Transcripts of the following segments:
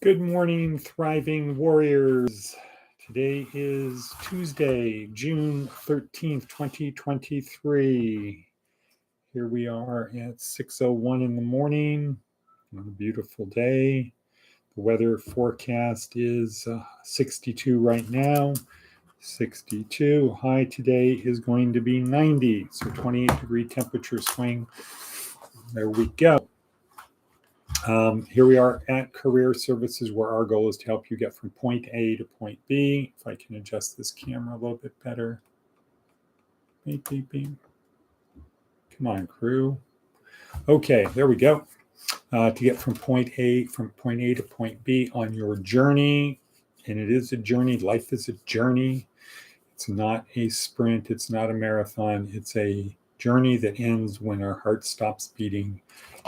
Good morning, thriving warriors. Today is Tuesday, June 13th, 2023. Here we are at 6:01 in the morning on a beautiful day. The weather forecast is 62 right now. 62. High today is going to be 90. So 28-degree temperature swing. There we go. Here we are at Career Services, where our goal is to help you get from point A to point B. If I can adjust this camera a little bit better. Beep, beep, beep. Come on, crew. Okay, there we go. To get from point A to point B on your journey. And it is a journey. Life is a journey. It's not a sprint. It's not a marathon. It's a journey that ends when our heart stops beating,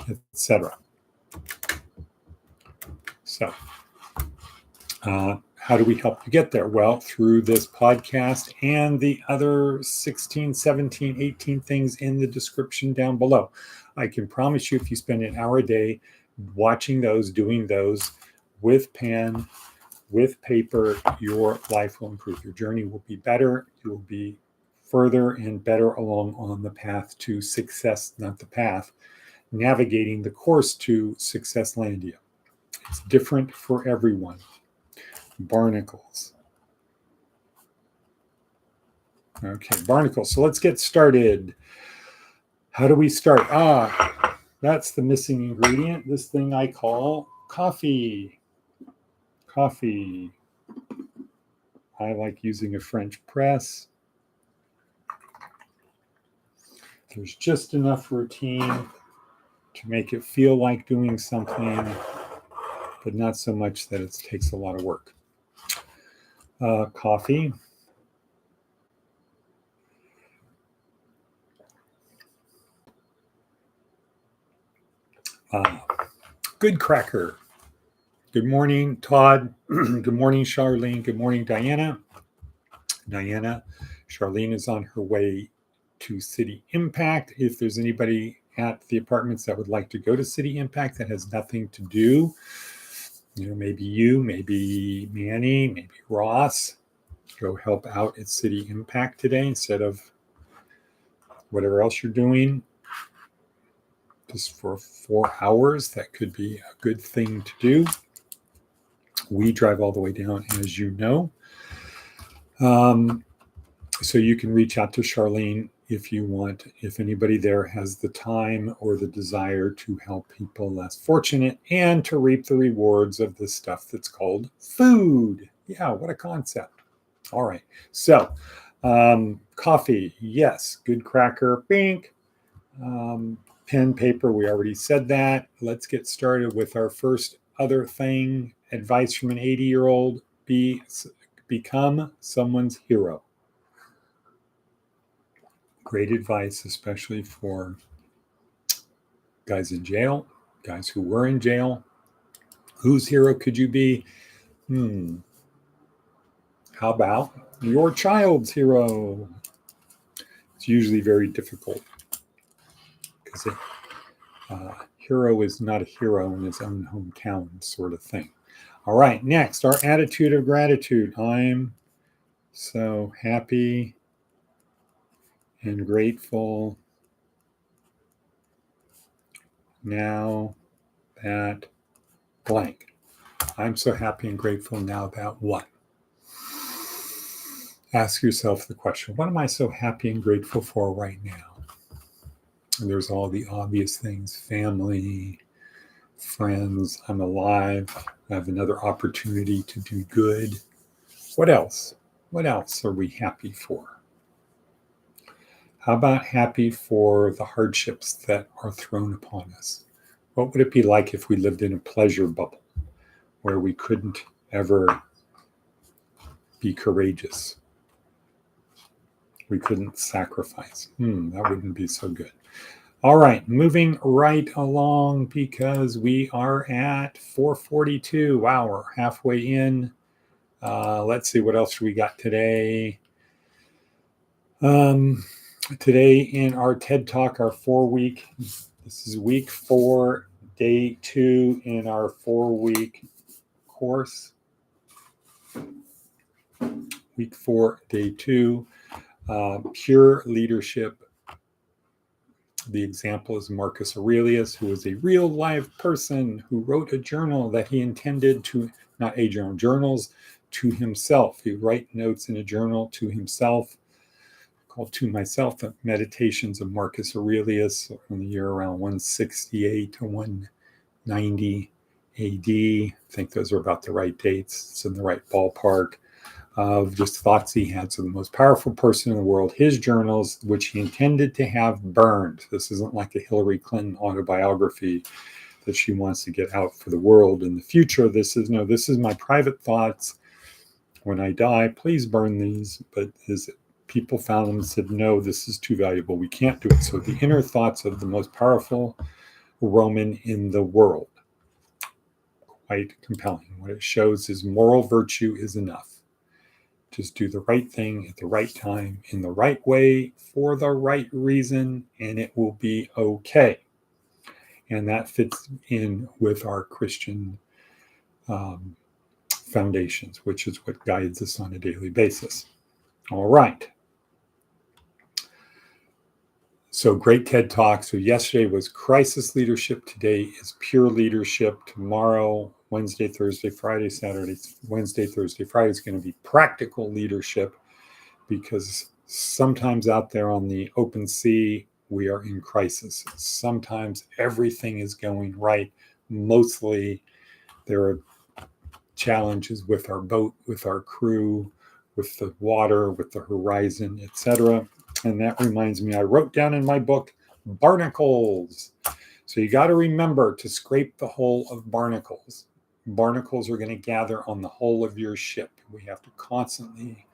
etc. So, how do we help you get there? Well, through this podcast and the other 16, 17, 18 things in the description down below. I can promise you, if you spend an hour a day watching those, doing those with pen, with paper, your life will improve. Your journey will be better. You will be further and better along on the path to success, not the path, navigating the course to Success Landia. It's different for everyone. Barnacles. Okay, barnacles. So let's get started. How do we start? That's the missing ingredient. This thing I call coffee. Coffee. I like using a French press. There's just enough routine to make it feel like doing something, but not so much that it takes a lot of work. Coffee. Good cracker. Good morning, Todd. Good morning, Charlene. Good morning, Diana. Charlene is on her way to City Impact. If there's anybody at the apartments that would like to go to City Impact that has nothing to do, maybe you, maybe Manny, maybe Ross, go help out at City Impact today instead of whatever else you're doing. Just for 4 hours, that could be a good thing to do. We drive all the way down, as you know. So you can reach out to Charlene if you want, if anybody there has the time or the desire to help people less fortunate and to reap the rewards of this stuff that's called food. Yeah, what a concept. All right. So coffee, yes. Good cracker, pink. Pen, paper, we already said that. Let's get started with our first other thing. Advice from an 80-year-old: become someone's hero. Great advice, especially for guys in jail, guys who were in jail. Whose hero could you be? How about your child's hero? It's usually very difficult because hero is not a hero in his own hometown, sort of thing. All right, next, our attitude of gratitude. I'm so happy and grateful now that blank. I'm so happy and grateful now that what? Ask yourself the question, what am I so happy and grateful for right now? And there's all the obvious things: family, friends, I'm alive, I have another opportunity to do good. What else? What else are we happy for? How about happy for the hardships that are thrown upon us? What would it be like if we lived in a pleasure bubble where we couldn't ever be courageous? We couldn't sacrifice. That wouldn't be so good. All right, moving right along because we are at 4:42. Wow, we're halfway in. Let's see, what else we got today? Today in our TED Talk, our 4-week, this is week 4, day 2 in our 4-week course. Week 4, day 2, pure leadership. The example is Marcus Aurelius, who was a real live person who wrote a journal that he intended to, not a journal, journals to himself. He would write notes in a journal to himself called To Myself, the Meditations of Marcus Aurelius in the year around 168 to 190 AD. I think those are about the right dates. It's in the right ballpark of just thoughts he had. So the most powerful person in the world, his journals, which he intended to have burned. This isn't like a Hillary Clinton autobiography that she wants to get out for the world in the future. This is my private thoughts. When I die, please burn these. But his people found them and said, no, this is too valuable. We can't do it. So the inner thoughts of the most powerful Roman in the world. Quite compelling. What it shows is moral virtue is enough. Just do the right thing at the right time, in the right way, for the right reason, and it will be okay. And that fits in with our Christian foundations, which is what guides us on a daily basis. All right. So great TED Talk. So yesterday was crisis leadership. Today is pure leadership. Tomorrow, Wednesday, Thursday, Friday, Saturday, Wednesday, Thursday, Friday is going to be practical leadership, because sometimes out there on the open sea, we are in crisis. Sometimes everything is going right. Mostly there are challenges with our boat, with our crew, with the water, with the horizon, etc. And that reminds me, I wrote down in my book, barnacles. So you got to remember to scrape the hull of barnacles. Barnacles are going to gather on the hull of your ship. We have to constantly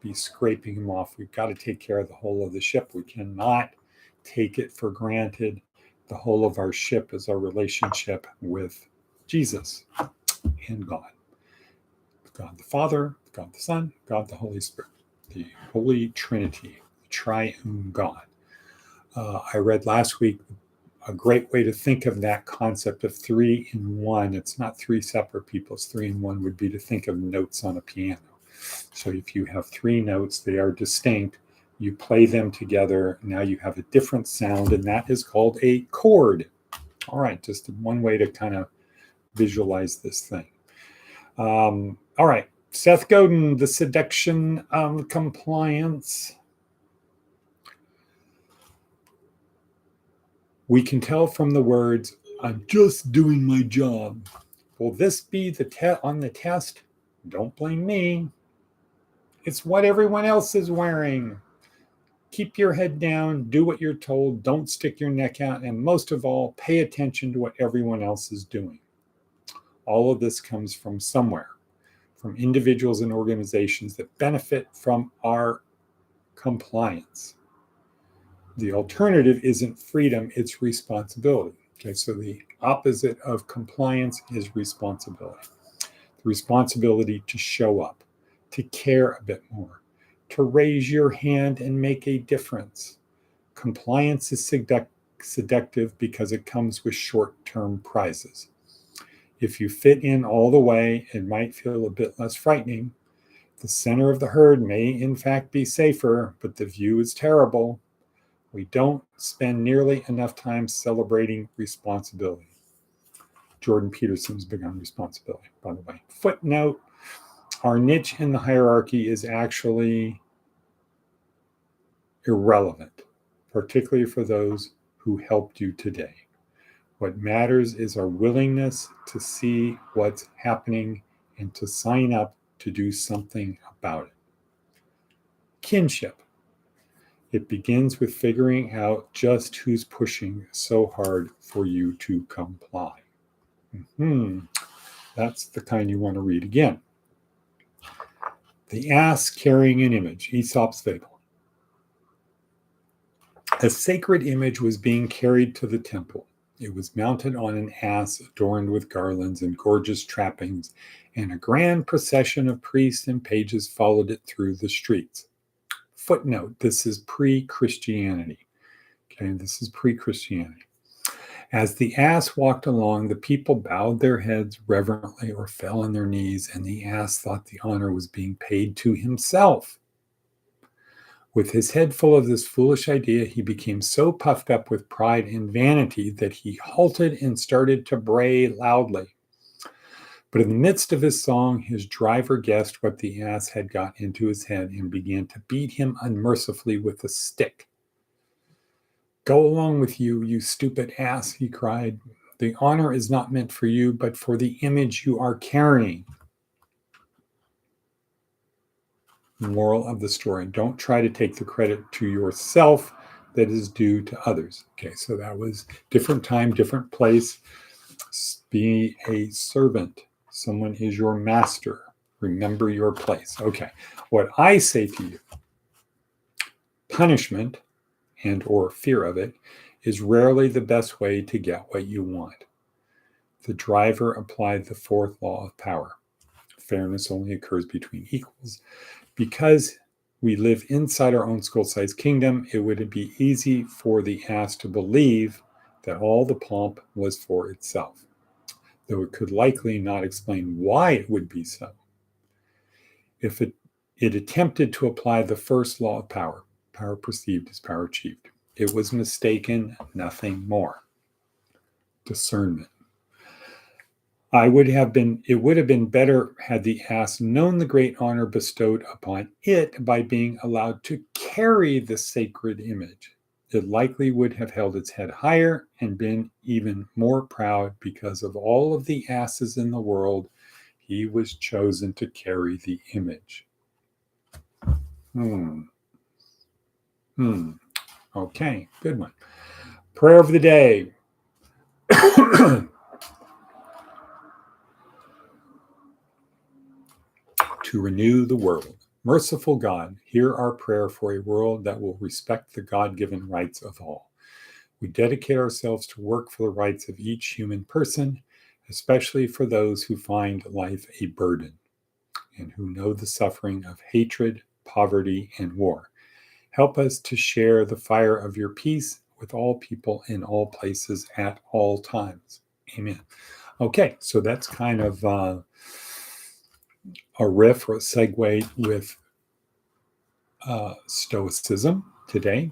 be scraping them off. We've got to take care of the hull of the ship. We cannot take it for granted. The whole of our ship is our relationship with Jesus and God. God the Father, God the Son, God the Holy Spirit, the Holy Trinity, the triune God. I read last week a great way to think of that concept of 3 in 1. It's not 3 separate people. It's 3 in 1 would be to think of notes on a piano. So if you have 3 notes, they are distinct. You play them together. Now you have a different sound, and that is called a chord. All right, just one way to kind of visualize this thing. All right, Seth Godin, The Seduction of Compliance. We can tell from the words, I'm just doing my job. Will this be the on the test? Don't blame me. It's what everyone else is wearing. Keep your head down, do what you're told, don't stick your neck out, and most of all, pay attention to what everyone else is doing. All of this comes from somewhere, from individuals and organizations that benefit from our compliance. The alternative isn't freedom, it's responsibility. Okay, so the opposite of compliance is responsibility. The responsibility to show up, to care a bit more, to raise your hand and make a difference. Compliance is seductive because it comes with short-term prizes. If you fit in all the way, it might feel a bit less frightening. The center of the herd may in fact be safer, but the view is terrible. We don't spend nearly enough time celebrating responsibility. Jordan Peterson's big on responsibility, by the way. Footnote, our niche in the hierarchy is actually irrelevant, particularly for those who helped you today. What matters is our willingness to see what's happening and to sign up to do something about it. Kinship. It begins with figuring out just who's pushing so hard for you to comply. That's the kind you want to read again. The ass carrying an image, Aesop's fable. A sacred image was being carried to the temple. It was mounted on an ass adorned with garlands and gorgeous trappings, and a grand procession of priests and pages followed it through the streets. Footnote, this is pre-Christianity. Okay, this is pre-Christianity. As the ass walked along, the people bowed their heads reverently or fell on their knees, and the ass thought the honor was being paid to himself. With his head full of this foolish idea, he became so puffed up with pride and vanity that he halted and started to bray loudly. But in the midst of his song, his driver guessed what the ass had got into his head and began to beat him unmercifully with a stick. "Go along with you, you stupid ass," he cried. "The honor is not meant for you, but for the image you are carrying." Moral of the story: don't try to take the credit to yourself that is due to others. Okay, so that was different time, different place. Be a servant. Someone is your master. Remember your place. Okay, what I say to you: punishment and or fear of it is rarely the best way to get what you want. The driver applied the fourth law of power. Fairness only occurs between equals. Because we live inside our own skull-sized kingdom, it would be easy for the ass to believe that all the pomp was for itself, though it could likely not explain why it would be so. If it attempted to apply the first law of power, power perceived is power achieved, it was mistaken, nothing more. Discernment. It would have been better had the ass known the great honor bestowed upon it by being allowed to carry the sacred image. It likely would have held its head higher and been even more proud because of all of the asses in the world. He was chosen to carry the image. Okay, good one. Prayer of the day. To renew the world. Merciful God, hear our prayer for a world that will respect the God-given rights of all. We dedicate ourselves to work for the rights of each human person, especially for those who find life a burden and who know the suffering of hatred, poverty, and war. Help us to share the fire of your peace with all people in all places at all times. Amen. Okay, so that's kind of a riff or a segue with Stoicism today,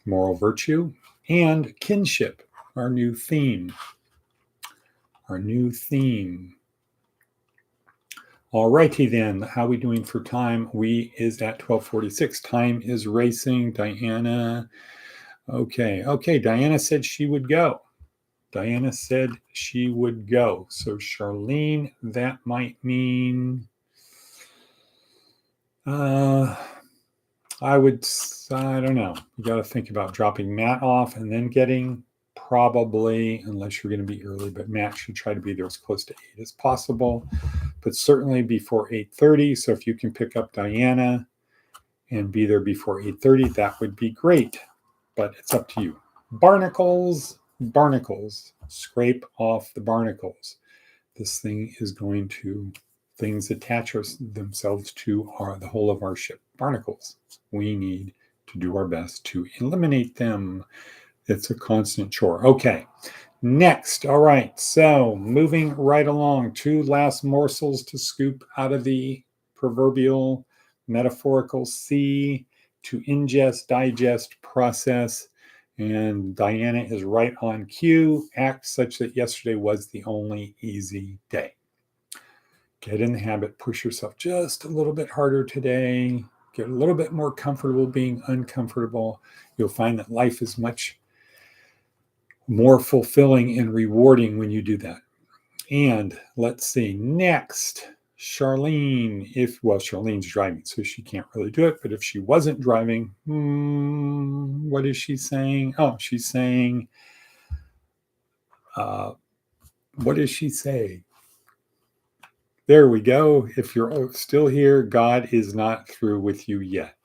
moral virtue, and kinship, our new theme. All righty then, how are we doing for time? We is at 12:46. Time is racing. Diana. Okay, Diana said she would go. So Charlene, that might mean I don't know. You got to think about dropping Matt off and then getting, probably, unless you're going to be early, but Matt should try to be there as close to 8 as possible, but certainly before 8:30. So if you can pick up Diana and be there before 8:30, that would be great, but it's up to you. Barnacles, scrape off the barnacles. This thing is going to, things attach themselves to the whole of our ship. Barnacles. We need to do our best to eliminate them. It's a constant chore. Okay, next. All right, so moving right along. 2 last morsels to scoop out of the proverbial metaphorical sea to ingest, digest, process. And Diana is right on cue. Act such that yesterday was the only easy day. Get in the habit, push yourself just a little bit harder today. Get a little bit more comfortable being uncomfortable. You'll find that life is much more fulfilling and rewarding when you do that. And let's see, next, Charlene. Charlene's driving, so she can't really do it. But if she wasn't driving, what is she saying? Oh, she's saying, what does she say? There we go. If you're still here, God is not through with you yet.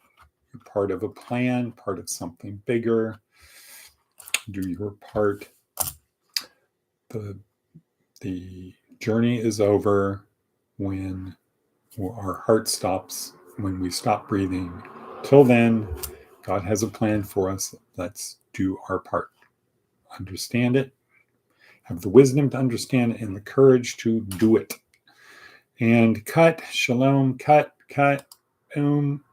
You're part of a plan, part of something bigger. Do your part. The journey is over when our heart stops, when we stop breathing. Till then, God has a plan for us. Let's do our part. Understand it, have the wisdom to understand and the courage to do it. And cut, shalom, cut, boom.